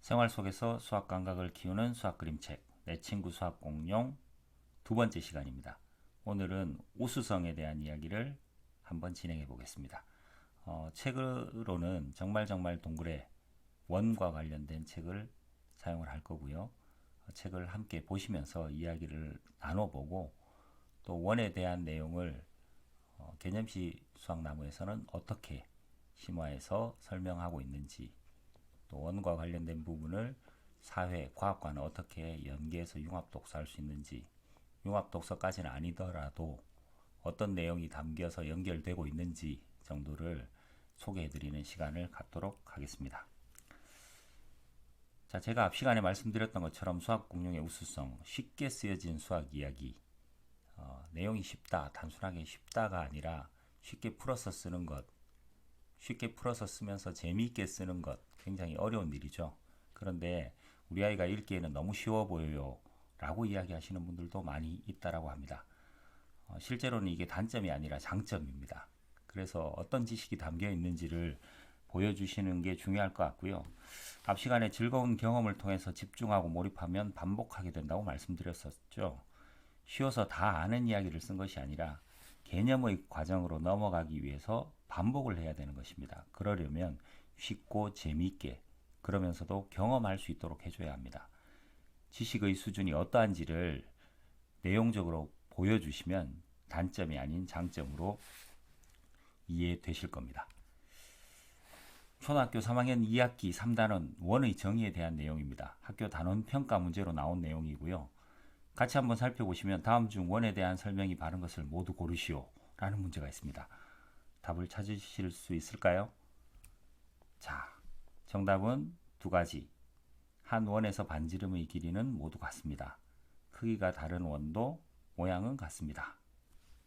생활 속에서 수학 감각을 키우는 수학 그림책, 내 친구 수학 공룡 두 번째 시간입니다. 오늘은 우수성에 대한 이야기를 한번 진행해 보겠습니다. 책으로는 정말 동굴의 원과 관련된 책을 사용을 할 거고요. 책을 함께 보시면서 이야기를 나눠보고 또 원에 대한 내용을 개념시 수학나무에서는 어떻게 심화해서 설명하고 있는지, 또 원과 관련된 부분을 사회, 과학과는 어떻게 연계해서 융합 독서할 수 있는지, 융합 독서까지는 아니더라도 어떤 내용이 담겨서 연결되고 있는지 정도를 소개해드리는 시간을 갖도록 하겠습니다. 자, 제가 앞 시간에 말씀드렸던 것처럼 수학 공룡의 우수성, 쉽게 쓰여진 수학 이야기, 내용이 쉽다, 단순하게 쉽다가 아니라 쉽게 풀어서 쓰는 것, 쉽게 풀어서 쓰면서 재미있게 쓰는 것, 굉장히 어려운 일이죠. 그런데 우리 아이가 읽기에는 너무 쉬워 보여요 라고 이야기하시는 분들도 많이 있다라고 합니다. 실제로는 이게 단점이 아니라 장점입니다. 그래서 어떤 지식이 담겨 있는지를 보여주시는 게 중요할 것 같고요. 앞 시간에 즐거운 경험을 통해서 집중하고 몰입하면 반복하게 된다고 말씀드렸었죠. 쉬워서 다 아는 이야기를 쓴 것이 아니라 개념의 과정으로 넘어가기 위해서 반복을 해야 되는 것입니다. 그러려면 쉽고 재미있게, 그러면서도 경험할 수 있도록 해줘야 합니다. 지식의 수준이 어떠한지를 내용적으로 보여주시면 단점이 아닌 장점으로 이해되실 겁니다. 초등학교 3학년 2학기 3단원 원의 정의에 대한 내용입니다. 학교 단원 평가 문제로 나온 내용이고요. 같이 한번 살펴보시면 다음 중 원에 대한 설명이 바른 것을 모두 고르시오 라는 문제가 있습니다. 답을 찾으실 수 있을까요? 자, 정답은 두 가지. 한 원에서 반지름의 길이는 모두 같습니다. 크기가 다른 원도 모양은 같습니다.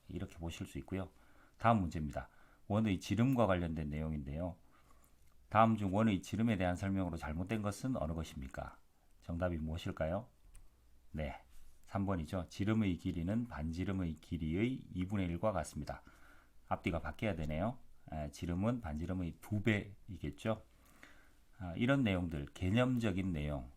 이렇게 보실 수 있고요. 다음 문제입니다. 원의 지름과 관련된 내용인데요. 다음 중 원의 지름에 대한 설명으로 잘못된 것은 어느 것입니까? 정답이 무엇일까요? 네, 3번이죠. 지름의 길이는 반지름의 길이의 2분의 1과 같습니다. 앞뒤가 바뀌어야 되네요. 지름은 반지름의 2배이겠죠. 이런 내용들, 개념적인 내용,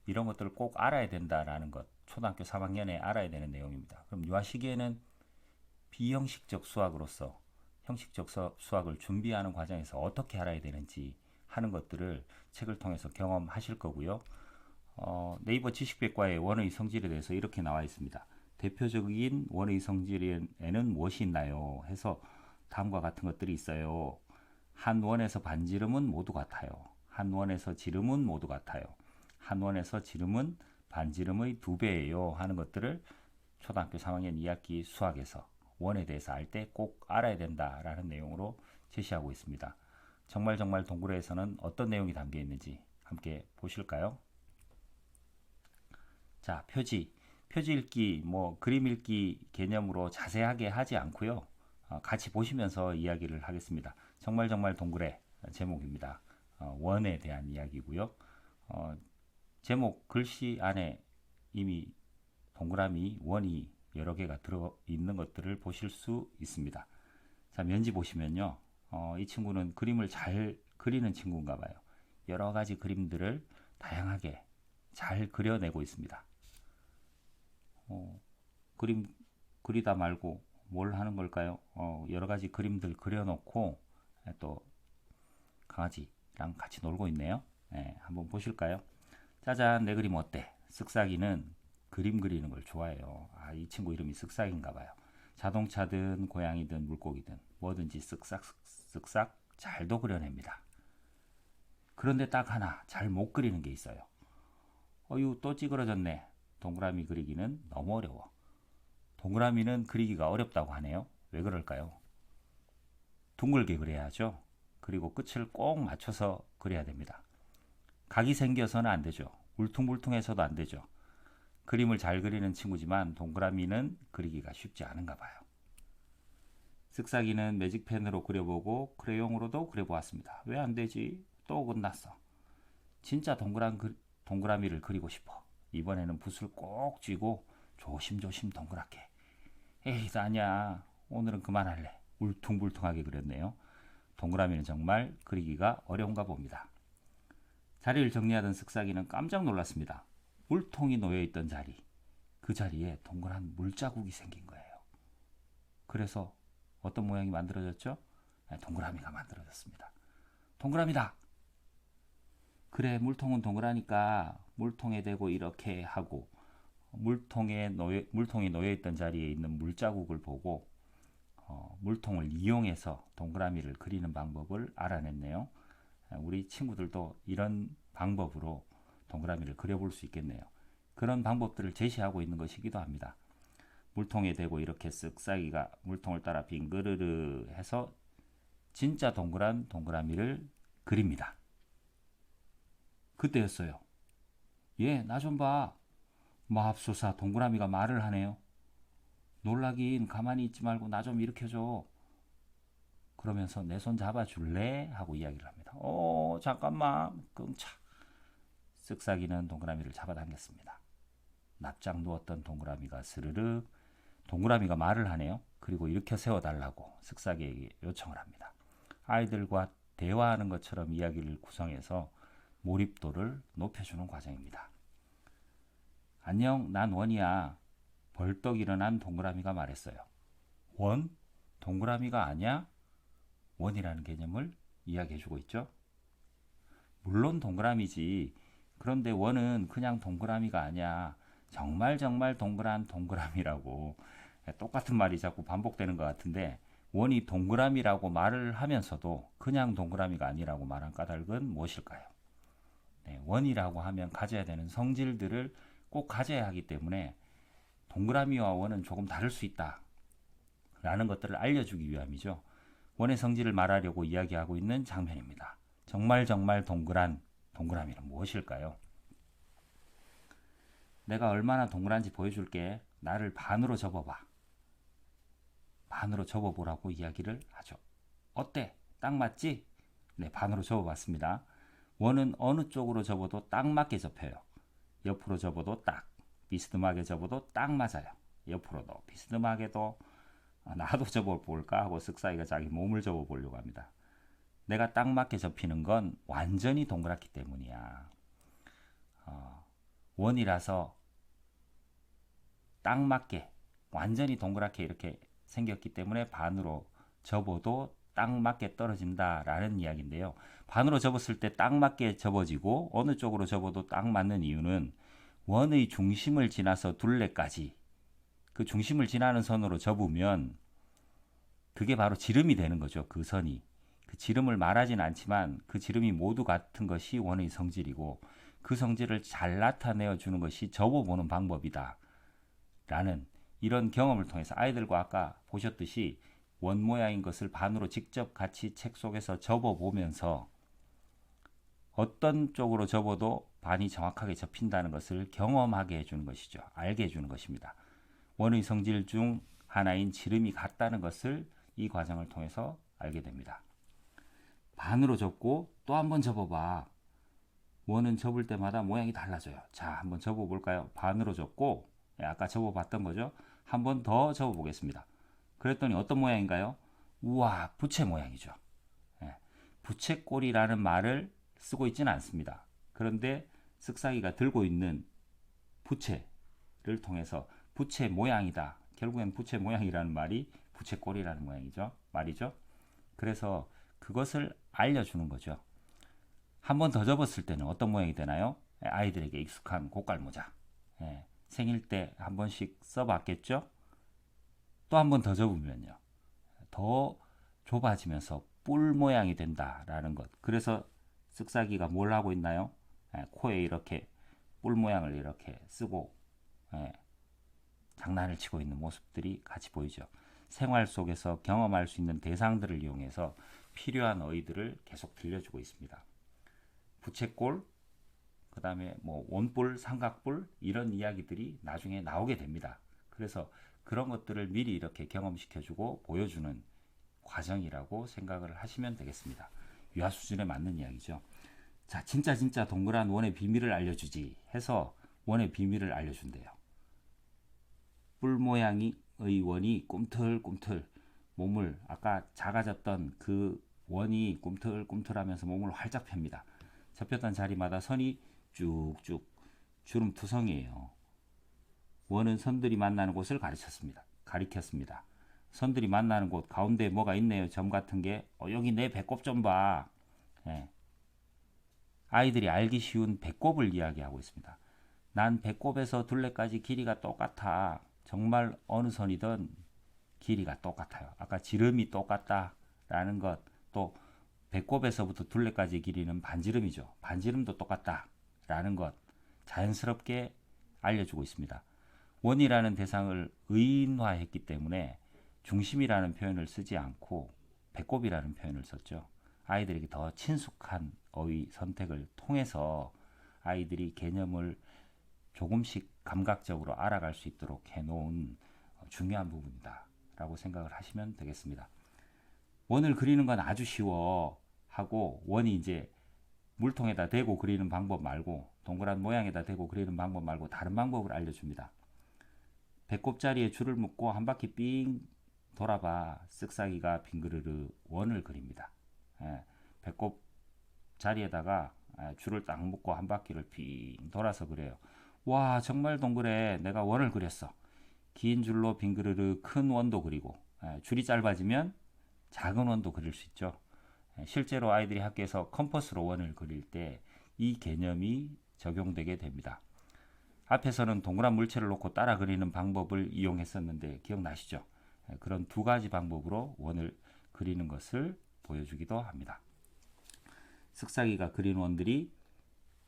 이런 것들을 꼭 알아야 된다라는 것, 초등학교 3학년에 알아야 되는 내용입니다. 그럼 유아 시기에는 비형식적 수학으로서 형식적 수학을 준비하는 과정에서 어떻게 알아야 되는지 하는 것들을 책을 통해서 경험하실 거고요. 네이버 지식백과의 원의 성질에 대해서 이렇게 나와 있습니다. 대표적인 원의 성질에는 무엇이 있나요? 해서 다음과 같은 것들이 있어요. 한 원에서 반지름은 모두 같아요. 한 원에서 지름은 모두 같아요. 한 원에서 지름은 반지름의 2배예요 하는 것들을 초등학교 3학년 2학기 수학에서 원에 대해서 알 때 꼭 알아야 된다라는 내용으로 제시하고 있습니다. 정말 동굴에서는 어떤 내용이 담겨 있는지 함께 보실까요? 자, 표지 읽기, 그림 읽기 개념으로 자세하게 하지 않고요. 같이 보시면서 이야기를 하겠습니다. 정말 동굴의 제목입니다. 원에 대한 이야기고요. 제목 글씨 안에 이미 동그라미, 원이 여러 개가 들어있는 것들을 보실 수 있습니다. 자, 면지 보시면요. 이 친구는 그림을 잘 그리는 친구인가 봐요. 여러 가지 그림들을 다양하게 잘 그려내고 있습니다. 그림 그리다 말고 뭘 하는 걸까요? 여러 가지 그림들 그려놓고 또 강아지랑 같이 놀고 있네요. 한번 보실까요? 짜잔, 내 그림 어때? 쓱싹이는 그림 그리는 걸 좋아해요. 이 친구 이름이 쓱싹인가 봐요. 자동차든 고양이든 물고기든 뭐든지 쓱싹 잘도 그려냅니다. 그런데 딱 하나 잘 못 그리는 게 있어요. 어유, 또 찌그러졌네. 동그라미 그리기는 너무 어려워. 동그라미는 그리기가 어렵다고 하네요. 왜 그럴까요? 둥글게 그려야죠. 그리고 끝을 꼭 맞춰서 그려야 됩니다. 각이 생겨서는 안 되죠. 울퉁불퉁해서도 안 되죠. 그림을 잘 그리는 친구지만 동그라미는 그리기가 쉽지 않은가 봐요. 쓱싹이는 매직펜으로 그려보고 크레용으로도 그려보았습니다. 왜 안 되지? 또 어긋났어. 진짜 동그라미를 그리고 싶어. 이번에는 붓을 꼭 쥐고 조심조심 동그랗게. 에이, 아니야. 오늘은 그만할래. 울퉁불퉁하게 그렸네요. 동그라미는 정말 그리기가 어려운가 봅니다. 자리를 정리하던 쓱싹이는 깜짝 놀랐습니다. 물통이 놓여있던 자리, 그 자리에 동그란 물자국이 생긴 거예요. 그래서 어떤 모양이 만들어졌죠? 동그라미가 만들어졌습니다. 동그라미다! 그래, 물통은 동그라니까 물통에 대고 이렇게 하고 물통이 놓여있던 자리에 있는 물자국을 보고 물통을 이용해서 동그라미를 그리는 방법을 알아냈네요. 우리 친구들도 이런 방법으로 동그라미를 그려볼 수 있겠네요. 그런 방법들을 제시하고 있는 것이기도 합니다. 물통에 대고 이렇게 쓱싹이가 물통을 따라 빙그르르 해서 진짜 동그란 동그라미를 그립니다. 그때였어요. 예, 나 좀 봐. 맙소사, 동그라미가 말을 하네요. 놀라긴 가만히 있지 말고 나 좀 일으켜줘. 그러면서 내 손 잡아줄래? 하고 이야기를 합니다. 잠깐만. 끙차. 쓱싹이는 동그라미를 잡아당겼습니다. 납작 누웠던 동그라미가 스르륵. 동그라미가 말을 하네요. 그리고 일으켜 세워달라고 쓱싹이에게 요청을 합니다. 아이들과 대화하는 것처럼 이야기를 구성해서 몰입도를 높여주는 과정입니다. 안녕, 난 원이야. 벌떡 일어난 동그라미가 말했어요. 원? 동그라미가 아니야? 원이라는 개념을 이야기해주고 있죠. 물론 동그라미지. 그런데 원은 그냥 동그라미가 아니야. 정말 동그란 동그라미라고. 똑같은 말이 자꾸 반복되는 것 같은데 원이 동그라미라고 말을 하면서도 그냥 동그라미가 아니라고 말한 까닭은 무엇일까요? 네, 원이라고 하면 가져야 되는 성질들을 꼭 가져야 하기 때문에 동그라미와 원은 조금 다를 수 있다 라는 것들을 알려주기 위함이죠. 원의 성질을 말하려고 이야기하고 있는 장면입니다. 정말 동그란 동그라미는 무엇일까요? 내가 얼마나 동그란지 보여줄게. 나를 반으로 접어봐. 반으로 접어보라고 이야기를 하죠. 어때? 딱 맞지? 네, 반으로 접어봤습니다. 원은 어느 쪽으로 접어도 딱 맞게 접혀요. 옆으로 접어도 딱, 비스듬하게 접어도 딱 맞아요. 옆으로도 비스듬하게도 나도 접어볼까 하고 쓱싹이가 자기 몸을 접어보려고 합니다. 내가 딱 맞게 접히는 건 완전히 동그랗기 때문이야. 원이라서 딱 맞게 완전히 동그랗게 이렇게 생겼기 때문에 반으로 접어도 딱 맞게 떨어진다라는 이야기인데요. 반으로 접었을 때 딱 맞게 접어지고 어느 쪽으로 접어도 딱 맞는 이유는 원의 중심을 지나서 둘레까지 그 중심을 지나는 선으로 접으면 그게 바로 지름이 되는 거죠. 그 선이. 그 지름을 말하진 않지만 그 지름이 모두 같은 것이 원의 성질이고 그 성질을 잘 나타내어 주는 것이 접어보는 방법이다. 라는 이런 경험을 통해서 아이들과 아까 보셨듯이 원 모양인 것을 반으로 직접 같이 책 속에서 접어보면서 어떤 쪽으로 접어도 반이 정확하게 접힌다는 것을 경험하게 해주는 것이죠. 알게 해주는 것입니다. 원의 성질 중 하나인 지름이 같다는 것을 이 과정을 통해서 알게 됩니다. 반으로 접고 또 한번 접어봐. 원은 접을 때마다 모양이 달라져요. 자, 한번 접어볼까요? 반으로 접고 아까 접어봤던 거죠. 한 번 더 접어보겠습니다. 그랬더니 어떤 모양인가요? 우와, 부채 모양이죠. 예, 부채꼴이라는 말을 쓰고 있지는 않습니다. 그런데 쓱싹이가 들고 있는 부채를 통해서 부채 모양이다. 결국엔 부채 모양이라는 말이 부채꼴이라는 모양이죠. 말이죠. 그래서 그것을 알려주는 거죠. 한 번 더 접었을 때는 어떤 모양이 되나요? 아이들에게 익숙한 고깔모자. 예, 생일 때 한 번씩 써봤겠죠? 또 한 번 더 접으면요. 더 좁아지면서 뿔 모양이 된다라는 것. 그래서 쓱싹이가 뭘 하고 있나요? 코에 이렇게 뿔 모양을 이렇게 쓰고 장난을 치고 있는 모습들이 같이 보이죠. 생활 속에서 경험할 수 있는 대상들을 이용해서 필요한 어휘들을 계속 들려주고 있습니다. 부채꼴, 그 다음에 뭐 원뿔, 삼각뿔 이런 이야기들이 나중에 나오게 됩니다. 그래서 그런 것들을 미리 이렇게 경험시켜주고 보여주는 과정이라고 생각을 하시면 되겠습니다. 유아 수준에 맞는 이야기죠. 자, 진짜 동그란 원의 비밀을 알려주지 해서 원의 비밀을 알려준대요. 뿔 모양의 원이 꿈틀꿈틀 몸을 아까 작아졌던 그 원이 꿈틀꿈틀하면서 몸을 활짝 펴니다. 접혔던 자리마다 선이 쭉쭉 주름투성이에요. 원은 선들이 만나는 곳을 가리켰습니다. 선들이 만나는 곳 가운데 뭐가 있네요. 점 같은 게. 여기 내 배꼽 좀 봐. 예. 아이들이 알기 쉬운 배꼽을 이야기하고 있습니다. 난 배꼽에서 둘레까지 길이가 똑같아. 정말 어느 선이든 길이가 똑같아요. 아까 지름이 똑같다라는 것, 또 배꼽에서부터 둘레까지 길이는 반지름이죠. 반지름도 똑같다라는 것 자연스럽게 알려주고 있습니다. 원이라는 대상을 의인화했기 때문에 중심이라는 표현을 쓰지 않고 배꼽이라는 표현을 썼죠. 아이들에게 더 친숙한 어휘 선택을 통해서 아이들이 개념을 조금씩 감각적으로 알아갈 수 있도록 해놓은 중요한 부분이다 라고 생각을 하시면 되겠습니다. 원을 그리는 건 아주 쉬워 하고, 원이 이제 물통에다 대고 그리는 방법 말고, 동그란 모양에다 대고 그리는 방법 말고 다른 방법을 알려줍니다. 배꼽 자리에 줄을 묶고 한 바퀴 삥 돌아봐. 쓱싹이가 빙그르르 원을 그립니다. 배꼽 자리에다가 줄을 딱 묶고 한 바퀴를 빙 돌아서 그래요. 와, 정말 동그래. 내가 원을 그렸어. 긴 줄로 빙그르르 큰 원도 그리고, 줄이 짧아지면 작은 원도 그릴 수 있죠. 실제로 아이들이 학교에서 컴퍼스로 원을 그릴 때 이 개념이 적용되게 됩니다. 앞에서는 동그란 물체를 놓고 따라 그리는 방법을 이용했었는데 기억나시죠? 그런 두 가지 방법으로 원을 그리는 것을 보여주기도 합니다. 쓱싹이가 그린 원들이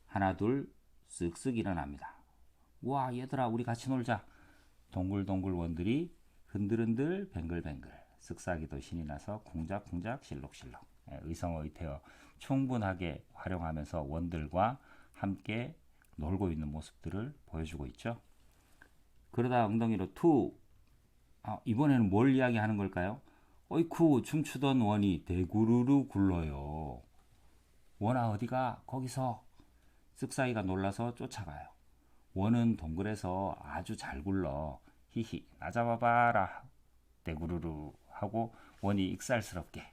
하나 둘 쓱쓱 일어납니다. 와, 얘들아 우리 같이 놀자. 동글동글 원들이 흔들흔들 뱅글뱅글. 쓱싹이도 신이 나서 쿵작쿵작 실룩실룩. 의성어의태어 충분하게 활용하면서 원들과 함께 놀고 있는 모습들을 보여주고 있죠. 그러다 엉덩이로 투. 이번에는 뭘 이야기하는 걸까요? 어이쿠, 춤추던 원이 대구르르 굴러요. 원아 어디가? 거기서. 쓱싹이가 놀라서 쫓아가요. 원은 동굴에서 아주 잘 굴러. 히히, 나 잡아봐라. 대구르르 하고 원이 익살스럽게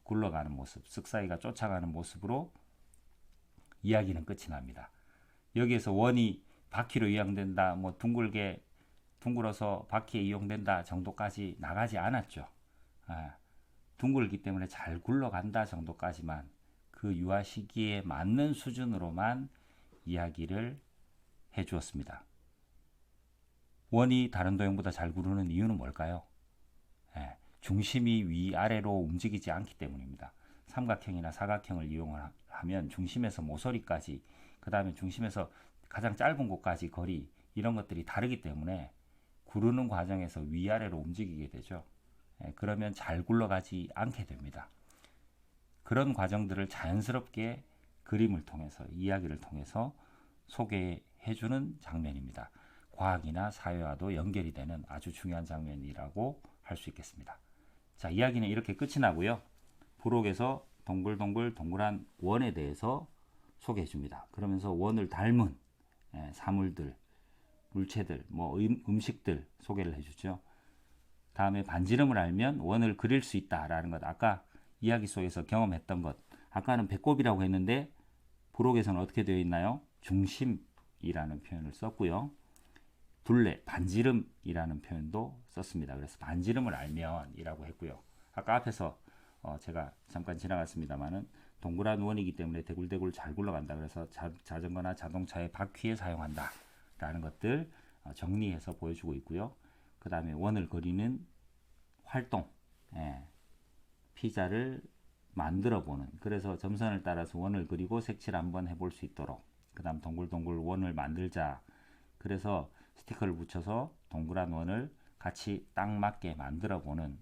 굴러가는 모습, 쓱싹이가 쫓아가는 모습으로 이야기는 끝이 납니다. 여기에서 원이 바퀴로 이용된다, 뭐 둥글어서 바퀴에 이용된다 정도까지 나가지 않았죠. 둥글기 때문에 잘 굴러간다 정도까지만, 그 유아 시기에 맞는 수준으로만 이야기를 해주었습니다. 원이 다른 도형보다 잘 구르는 이유는 뭘까요? 중심이 위아래로 움직이지 않기 때문입니다. 삼각형이나 사각형을 이용하면 중심에서 모서리까지, 그 다음에 중심에서 가장 짧은 곳까지 거리, 이런 것들이 다르기 때문에 구르는 과정에서 위아래로 움직이게 되죠. 그러면 잘 굴러가지 않게 됩니다. 그런 과정들을 자연스럽게 그림을 통해서, 이야기를 통해서 소개해주는 장면입니다. 과학이나 사회와도 연결이 되는 아주 중요한 장면이라고 할 수 있겠습니다. 자, 이야기는 이렇게 끝이 나고요. 부록에서 동글동글 동그란 원에 대해서 소개해 줍니다. 그러면서 원을 닮은 사물들, 물체들, 뭐 음식들 소개를 해주죠. 다음에 반지름을 알면 원을 그릴 수 있다라는 것, 아까 이야기 속에서 경험했던 것. 아까는 배꼽이라고 했는데 부록에서는 어떻게 되어 있나요? 중심이라는 표현을 썼고요. 둘레, 반지름이라는 표현도 썼습니다. 그래서 반지름을 알면 이라고 했고요. 아까 앞에서 제가 잠깐 지나갔습니다만은 동그란 원이기 때문에 대굴대굴 잘 굴러간다. 그래서 자전거나 자동차의 바퀴에 사용한다 라는 것들 정리해서 보여주고 있고요. 그 다음에 원을 그리는 활동, 피자를 만들어 보는, 그래서 점선을 따라서 원을 그리고 색칠을 한번 해볼 수 있도록, 그 다음 동글동글 원을 만들자. 그래서 스티커를 붙여서 동그란 원을 같이 딱 맞게 만들어 보는,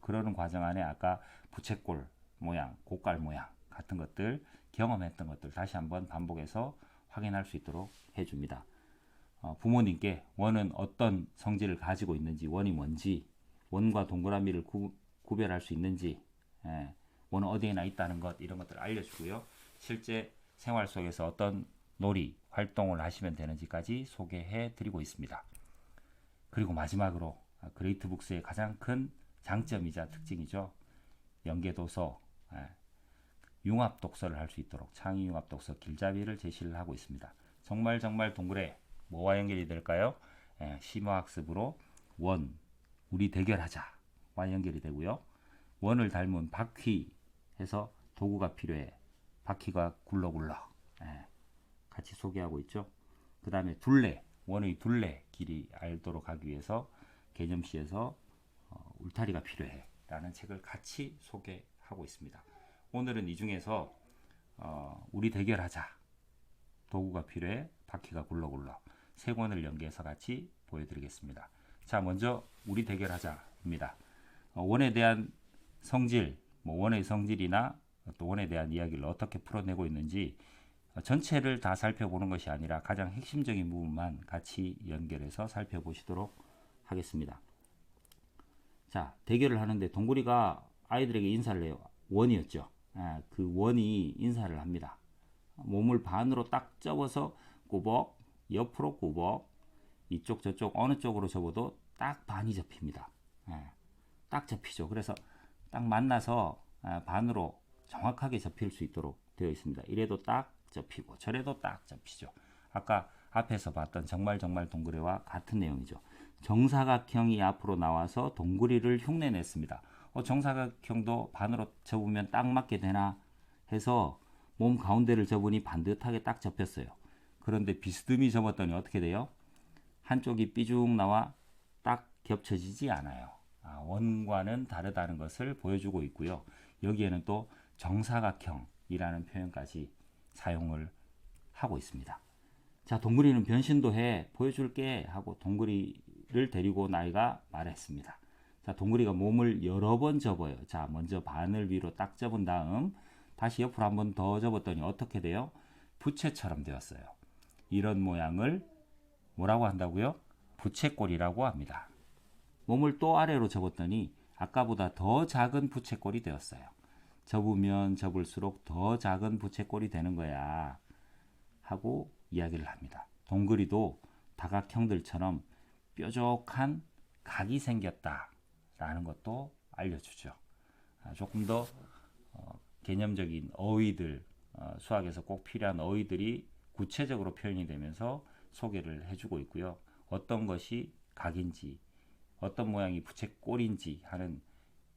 그러는 과정 안에 아까 부채꼴 모양, 고깔 모양 같은 것들, 경험했던 것들 다시 한번 반복해서 확인할 수 있도록 해줍니다. 부모님께 원은 어떤 성질을 가지고 있는지, 원이 뭔지, 원과 동그라미를 구별할 수 있는지, 원은 어디에나 있다는 것, 이런 것들을 알려주고요. 실제 생활 속에서 어떤 놀이, 활동을 하시면 되는지까지 소개해 드리고 있습니다. 그리고 마지막으로 그레이트북스의 가장 큰 장점이자 특징이죠. 연계도서, 융합 독서를 할 수 있도록 창의 융합 독서 길잡이를 제시를 하고 있습니다. 정말 동그래 뭐와 연결이 될까요? 심화학습으로 원 우리 대결하자와 연결이 되고요. 원을 닮은 바퀴 해서 도구가 필요해. 바퀴가 굴러굴러 같이 소개하고 있죠. 그 다음에 둘레 원의 둘레 길이 알도록 하기 위해서 개념시에서 울타리가 필요해 라는 책을 같이 소개하고 있습니다. 오늘은 이 중에서 우리 대결하자 도구가 필요해 바퀴가 굴러굴러 세 권을 연계해서 같이 보여드리겠습니다. 자, 먼저 우리 대결하자입니다. 원에 대한 성질, 원의 성질이나 또 원에 대한 이야기를 어떻게 풀어내고 있는지 전체를 다 살펴보는 것이 아니라 가장 핵심적인 부분만 같이 연결해서 살펴보시도록 하겠습니다. 자, 대결을 하는데 동구리가 아이들에게 인사를 해요. 원이었죠. 그 원이 인사를 합니다. 몸을 반으로 딱 접어서 꾸벅, 옆으로 꾸벅, 이쪽 저쪽 어느 쪽으로 접어도 딱 반이 접힙니다. 딱 접히죠. 그래서 딱 만나서 반으로 정확하게 접힐 수 있도록 되어 있습니다. 이래도 딱 접히고 저래도 딱 접히죠. 아까 앞에서 봤던 정말 동그래와 같은 내용이죠. 정사각형이 앞으로 나와서 동그리를 흉내냈습니다. 정사각형도 반으로 접으면 딱 맞게 되나 해서 몸 가운데를 접으니 반듯하게 딱 접혔어요. 그런데 비스듬히 접었더니 어떻게 돼요? 한쪽이 삐죽 나와 딱 겹쳐지지 않아요. 원과는 다르다는 것을 보여주고 있고요. 여기에는 또 정사각형이라는 표현까지 사용을 하고 있습니다. 자, 동그리는 변신도 해 보여줄게 하고 동그리를 데리고 나이가 말했습니다. 자, 동그리가 몸을 여러 번 접어요. 자, 먼저 반을 위로 딱 접은 다음 다시 옆으로 한 번 더 접었더니 어떻게 돼요? 부채처럼 되었어요. 이런 모양을 뭐라고 한다고요? 부채꼴이라고 합니다. 몸을 또 아래로 접었더니 아까보다 더 작은 부채꼴이 되었어요. 접으면 접을수록 더 작은 부채꼴이 되는 거야 하고 이야기를 합니다. 동그리도 다각형들처럼 뾰족한 각이 생겼다라는 것도 알려주죠. 조금 더 개념적인 어휘들, 수학에서 꼭 필요한 어휘들이 구체적으로 표현이 되면서 소개를 해주고 있고요. 어떤 것이 각인지, 어떤 모양이 부채꼴인지 하는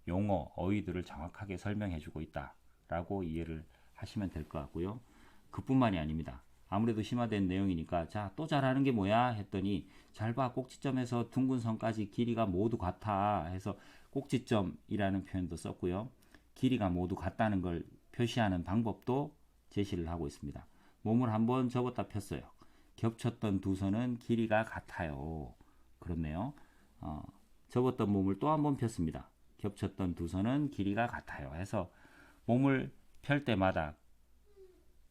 용어, 어휘들을 정확하게 설명해주고 있다라고 이해를 하시면 될 것 같고요. 그뿐만이 아닙니다. 아무래도 심화된 내용이니까 자, 또 잘하는 게 뭐야 했더니 잘 봐, 꼭지점에서 둥근 선까지 길이가 모두 같아 해서 꼭지점이라는 표현도 썼고요. 길이가 모두 같다는 걸 표시하는 방법도 제시를 하고 있습니다. 몸을 한번 접었다 폈어요. 겹쳤던 두 선은 길이가 같아요. 그렇네요. 접었던 몸을 또 한번 폈습니다. 겹쳤던 두 선은 길이가 같아요. 해서 몸을 펼 때마다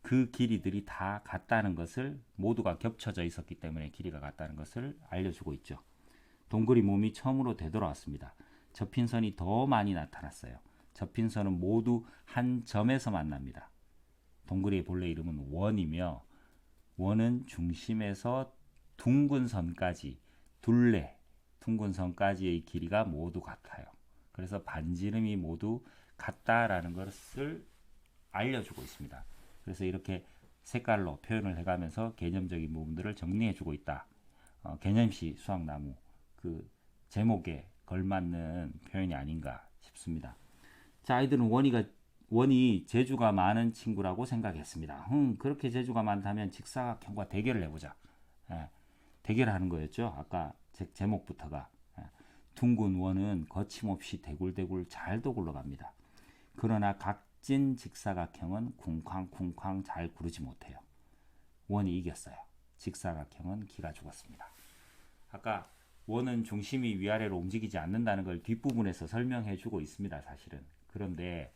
그 길이들이 다 같다는 것을 모두가 겹쳐져 있었기 때문에 길이가 같다는 것을 알려주고 있죠. 동그리 몸이 처음으로 되돌아왔습니다. 접힌 선이 더 많이 나타났어요. 접힌 선은 모두 한 점에서 만납니다. 동그리의 본래 이름은 원이며 원은 중심에서 둥근 선까지 둘레 둥근 선까지의 길이가 모두 같아요. 그래서 반지름이 모두 같다라는 것을 알려주고 있습니다. 그래서 이렇게 색깔로 표현을 해가면서 개념적인 부분들을 정리해주고 있다. 개념시 수학나무 그 제목에 걸맞는 표현이 아닌가 싶습니다. 자, 아이들은 원이 재주가 많은 친구라고 생각했습니다. 그렇게 재주가 많다면 직사각형과 대결을 해보자. 대결하는 거였죠. 아까 제목부터가. 둥근 원은 거침없이 대굴대굴 잘도 굴러갑니다. 그러나 각진 직사각형은 쿵쾅쿵쾅 잘 구르지 못해요. 원이 이겼어요. 직사각형은 기가 죽었습니다. 아까 원은 중심이 위아래로 움직이지 않는다는 걸 뒷부분에서 설명해 주고 있습니다. 사실은. 그런데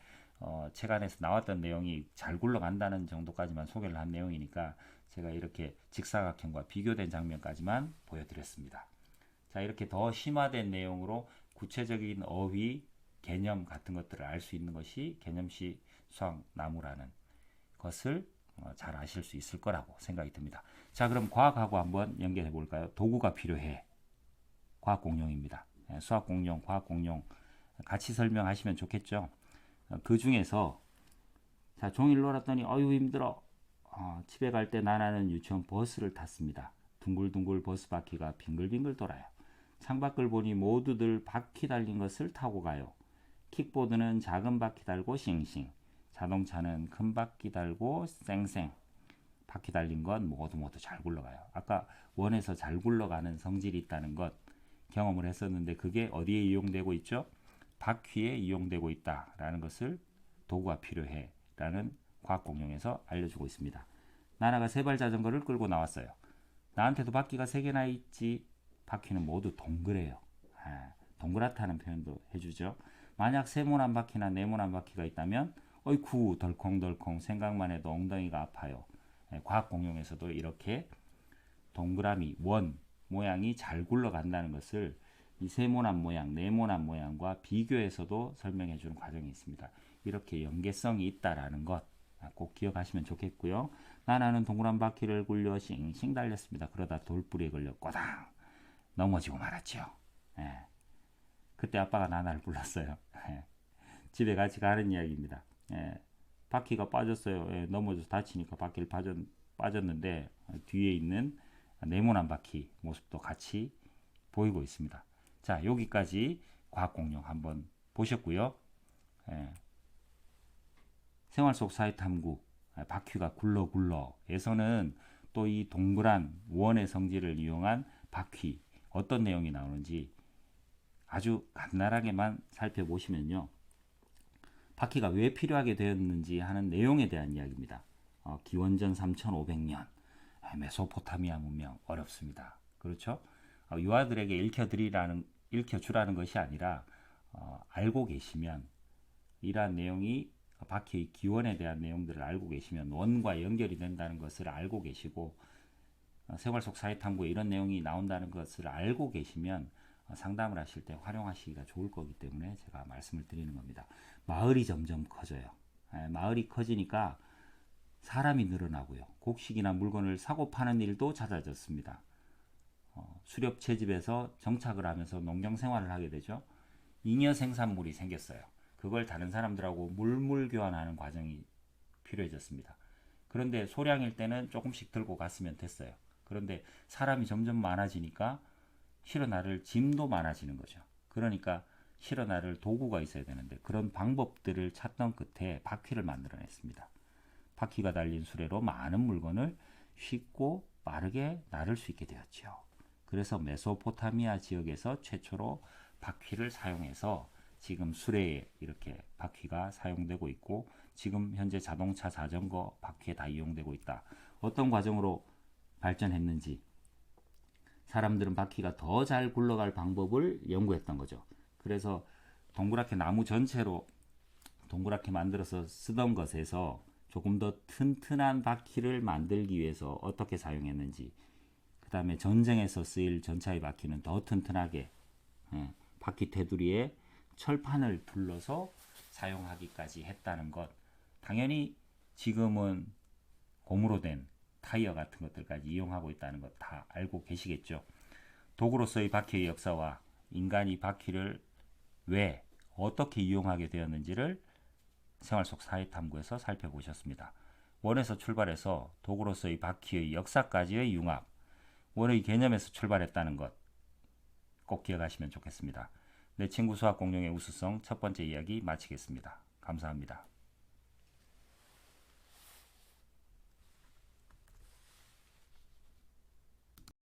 책 안에서 나왔던 내용이 잘 굴러간다는 정도까지만 소개를 한 내용이니까 제가 이렇게 직사각형과 비교된 장면까지만 보여드렸습니다. 자, 이렇게 더 심화된 내용으로 구체적인 어휘, 개념 같은 것들을 알 수 있는 것이 개념시 수학나무라는 것을 잘 아실 수 있을 거라고 생각이 듭니다. 자, 그럼 과학하고 한번 연결해 볼까요? 도구가 필요해. 과학 공룡입니다. 수학 공룡, 과학 공룡 같이 설명하시면 좋겠죠. 그 중에서 자, 종일 놀았더니 어유 힘들어. 집에 갈 때 나나는 유치원 버스를 탔습니다. 둥글둥글 버스 바퀴가 빙글빙글 돌아요. 창밖을 보니 모두들 바퀴 달린 것을 타고 가요. 킥보드는 작은 바퀴 달고 싱싱. 자동차는 큰 바퀴 달고 쌩쌩. 바퀴 달린 건 모두 잘 굴러가요. 아까 원에서 잘 굴러가는 성질이 있다는 것 경험을 했었는데 그게 어디에 이용되고 있죠? 바퀴에 이용되고 있다라는 것을 도구가 필요해 라는 과학 공룡에서 알려주고 있습니다. 나나가 세발 자전거를 끌고 나왔어요. 나한테도 바퀴가 3개나 있지. 바퀴는 모두 동그래요. 동그랗다는 표현도 해주죠. 만약 세모난 바퀴나 네모난 바퀴가 있다면 어이쿠 덜컹덜컹 생각만 해도 엉덩이가 아파요. 과학 공룡에서도 이렇게 동그라미, 원 모양이 잘 굴러간다는 것을 이 세모난 모양, 네모난 모양과 비교해서도 설명해 주는 과정이 있습니다. 이렇게 연계성이 있다라는 것 꼭 기억하시면 좋겠고요. 나나는 동그란 바퀴를 굴려 싱싱 달렸습니다. 그러다 돌뿌리에 걸려 꼬당 넘어지고 말았죠. 그때 아빠가 나나를 불렀어요. 집에 같이 가는 이야기입니다. 바퀴가 빠졌어요. 넘어져서 다치니까 바퀴를 빠졌는데 뒤에 있는 네모난 바퀴 모습도 같이 보이고 있습니다. 자, 여기까지 과학공룡 한번 보셨고요. 생활 속 사회 탐구 바퀴가 굴러에서는 또 이 동그란 원의 성질을 이용한 바퀴 어떤 내용이 나오는지 아주 간단하게만 살펴보시면요. 바퀴가 왜 필요하게 되었는지 하는 내용에 대한 이야기입니다. 기원전 3500년 메소포타미아 문명 어렵습니다. 그렇죠? 유아들에게 읽혀주라는 것이 아니라 알고 계시면 이러한 내용이 바퀴의 기원에 대한 내용들을 알고 계시면 원과 연결이 된다는 것을 알고 계시고 생활 속 사회 탐구에 이런 내용이 나온다는 것을 알고 계시면 상담을 하실 때 활용하시기가 좋을 거기 때문에 제가 말씀을 드리는 겁니다. 마을이 점점 커져요. 마을이 커지니까 사람이 늘어나고요. 곡식이나 물건을 사고 파는 일도 잦아졌습니다. 수렵 채집에서 정착을 하면서 농경 생활을 하게 되죠. 잉여 생산물이 생겼어요. 그걸 다른 사람들하고 물물 교환하는 과정이 필요해졌습니다. 그런데 소량일 때는 조금씩 들고 갔으면 됐어요. 그런데 사람이 점점 많아지니까 실어 나를 짐도 많아지는 거죠. 그러니까 실어 나를 도구가 있어야 되는데 그런 방법들을 찾던 끝에 바퀴를 만들어냈습니다. 바퀴가 달린 수레로 많은 물건을 쉽고 빠르게 나를 수 있게 되었죠. 그래서 메소포타미아 지역에서 최초로 바퀴를 사용해서 지금 수레에 이렇게 바퀴가 사용되고 있고 지금 현재 자동차, 자전거 바퀴에 다 이용되고 있다. 어떤 과정으로 발전했는지 사람들은 바퀴가 더 잘 굴러갈 방법을 연구했던 거죠. 그래서 동그랗게 나무 전체로 동그랗게 만들어서 쓰던 것에서 조금 더 튼튼한 바퀴를 만들기 위해서 어떻게 사용했는지 그 다음에 전쟁에서 쓰일 전차의 바퀴는 더 튼튼하게 바퀴 테두리에 철판을 둘러서 사용하기까지 했다는 것. 당연히 지금은 고무로 된 타이어 같은 것들까지 이용하고 있다는 것 다 알고 계시겠죠. 도구로서의 바퀴의 역사와 인간이 바퀴를 왜 어떻게 이용하게 되었는지를 생활 속 사회 탐구에서 살펴보셨습니다. 원에서 출발해서 도구로서의 바퀴의 역사까지의 융합, 원의 개념에서 출발했다는 것 꼭 기억하시면 좋겠습니다. 내 친구 수학 공룡의 우수성 첫 번째 이야기 마치겠습니다. 감사합니다.